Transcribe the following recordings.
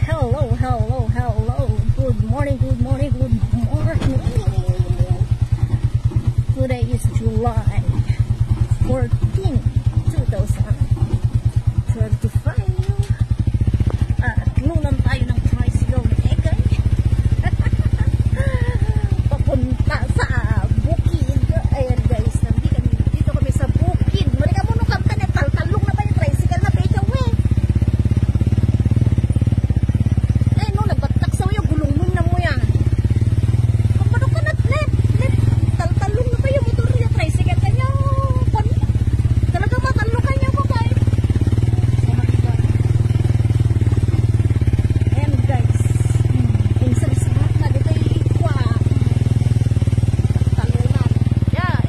Hello, hello, hello. Good morning, good morning, good morning. Today is July 14, 2025. At lunan tayo ng tricycle ni Egay. Papunta sa Bukid. Ayan guys, dito kami sa Bukid. Malika mo nung kanta niya, taltalong na ba yung tricycle na pecha we? Eh no, nabatak sa yung gulong mo na mo yan. Kapano ka net, taltalong na ba yung motor niya, tricycle kanya? Talaga matalong kanya po guys. Ayan guys, yung sarismat na dito yung ikwa. Talunan. Yan.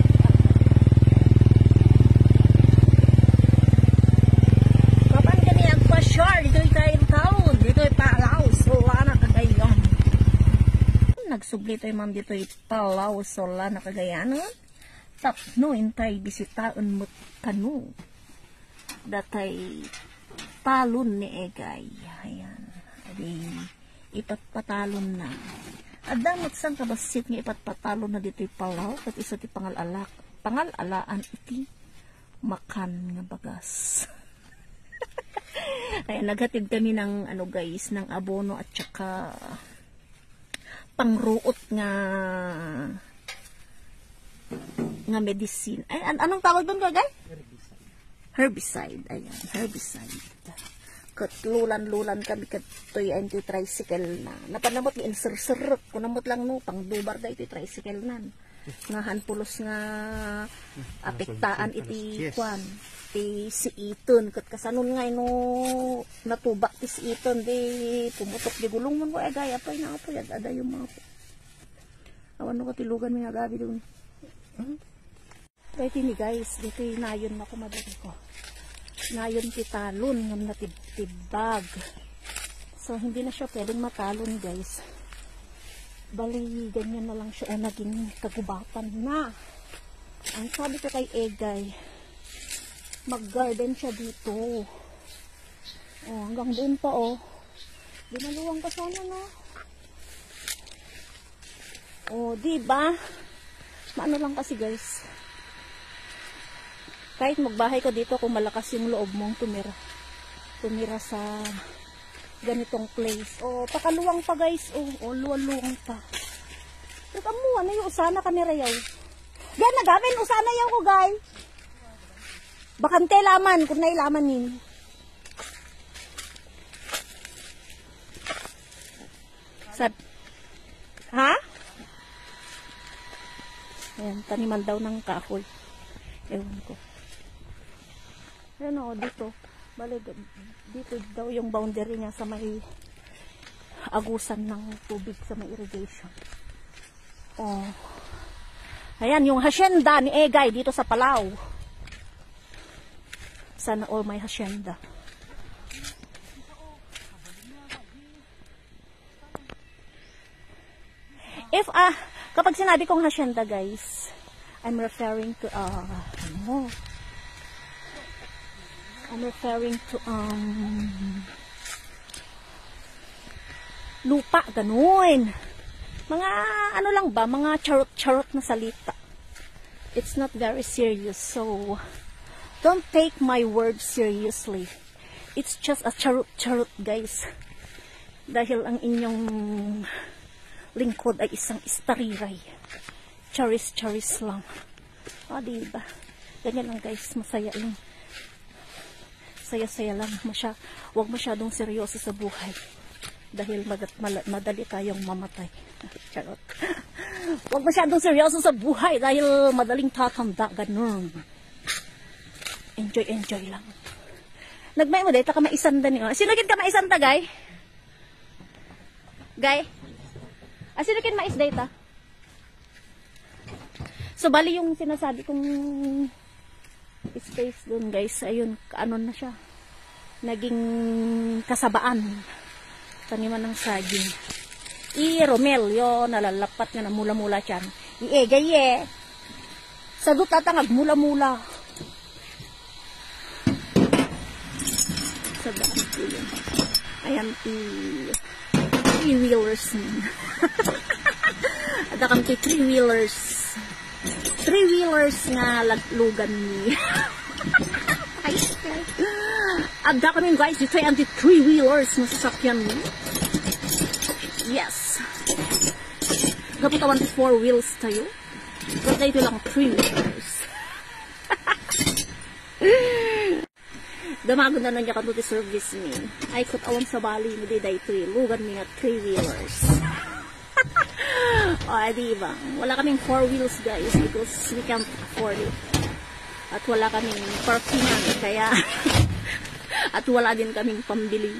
Kapan kami agpasyar, dito yung kain taon, dito yung Palaw, Solana, Cagayan. Nagsubli tayo ma'am dito yung Palaw, Solana, Cagayan. Tapno, intay bisitaon mo kanu. Datay talon ni Egay. Ayan. Adi, ipatpatalon na. Adamot sang kabasit nga ipatpatalon na dito yung Palaw. At isa ti pangalalaan iti makan nga bagas. Ay, naghatid kami ng ano guys, ng abono at saka pangruot nga medicine. Ay, anong tawag doon guys? Herbicide. Ayan, herbicide. Katlulan-lulan kami katoy anti-tricycle na. Napanamot yung insir-sirot. Kunamot lang no, pang dubar da iti tricycle nan. Nga hanpulos nga apektaan iti kwan. Ti si Iton. Kat kasanon nga no natuba ti si Iton. Di pumutok di gulong mo ko. Eh gaya pa na po. Ada yung mga po. Awan no katilugan mo nga gabi doon. Kaya tini guys. Dito yung nayon na kumadari ko. Nayon ti talon ngam na tibag. So hindi na siya pwedeng matalon guys. Bali ganyan na lang siya naging kagubatan na. Ang sabi ko kay Egay, mag-garden siya dito. Oh, hanggang doon pa oh. Dinaluwang ka sana na. Oh, di ba? Maano lang kasi guys. Kahit magbahay ka dito kung malakas yung loob mong tumira sa ganitong place. O, pakaluwang pa guys. O, luwang pa. Teka mo, ano yung usana ka ni Rayaw? Yan, nagamin, usana yan ko guys. Bakante laman, kung nailaman nin. Ha? Ayan, taniman daw ng kahoy. Ewan ko. Ayan o, dito. Bale, dito daw yung boundary niya sa may agusan ng tubig sa may irrigation. Oh. Ayan, yung hacienda ni Egay dito sa Palaw. Sana all may hacienda. Kapag sinabi kong hacienda guys, I'm referring to lupa, ganun. Mga ano lang ba, mga charot-charot na salita. It's not very serious, so don't take my word seriously. It's just a charot-charot guys. Dahil ang inyong lingkod ay isang istariray. Charis-charis lang. O, diba? Ganyan lang guys, masaya lang. Saya-saya lang. Huwag masyadong seryoso sa buhay. Dahil madali tayong mamatay. Charot. Huwag masyadong seryoso sa buhay dahil madaling tatanda. Ganun. Enjoy lang. Nagmay mo dito ka maisanda niyo. Sinugin ka maisanda, guy? Guy? Sinugin mais data? So, bali yung sinasabi kong space dun, guys. Ayun, ano na siya. Naging kasabaan. Taniman ng saging. Romel, yun, nalalapat nga na mula-mula siyan. Egay sa dutatangag mula-mula. Sa daan ko yun. Ayan ti three-wheelers ni. Ada kang ti three-wheelers. Three-wheelers nga laglugan ni. Ada kami guys, dito ay anti three-wheelers na sasakyan mo. Yes. Gaputawan 4 wheels tayo. Pero ito lang 3 wheelers. Damagon na niya kanto ti service ni. Ay kut awan sa bali mo di day 3. Lugan mi nga 3 wheelers. O, diba? Wala kaming 4 wheels guys because we can't afford it. At wala kaming parkingan kaya at wala din kaming pambili.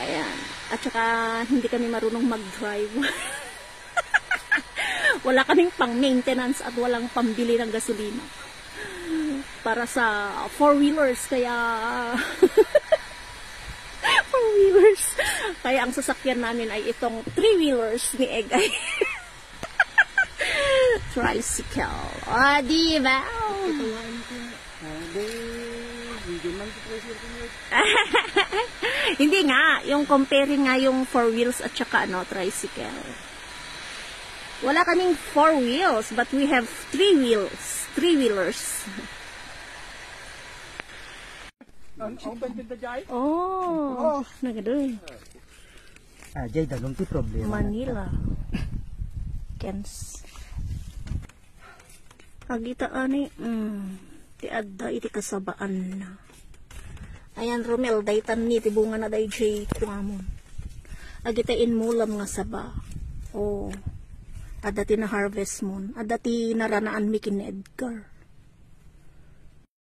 Ayan. At saka hindi kami marunong mag-drive. Wala kaming pang-maintenance at walang pambili ng gasolina. Para sa 4-wheelers kaya 4-wheelers. Kaya ang sasakyan namin ay itong 3-wheelers ni Egay. Tricycle. O, diba? Hindi nga, yung comparing nga yung 4 wheels at saka ano, tricycle. Wala kaming 4 wheels, but we have 3 wheels, 3-wheelers. Oh, nagadoy. Jay, dagong ti problema. Manila. Kens. Agita ani, ti adda iti kasabaan na. Ayan, Romel, daytan ni, tibunga na day Jay kuamon. Agitain mulam nga saba. Oh, adda ti na harvest mon. Adda ti naranaan mi kin ni Edgar.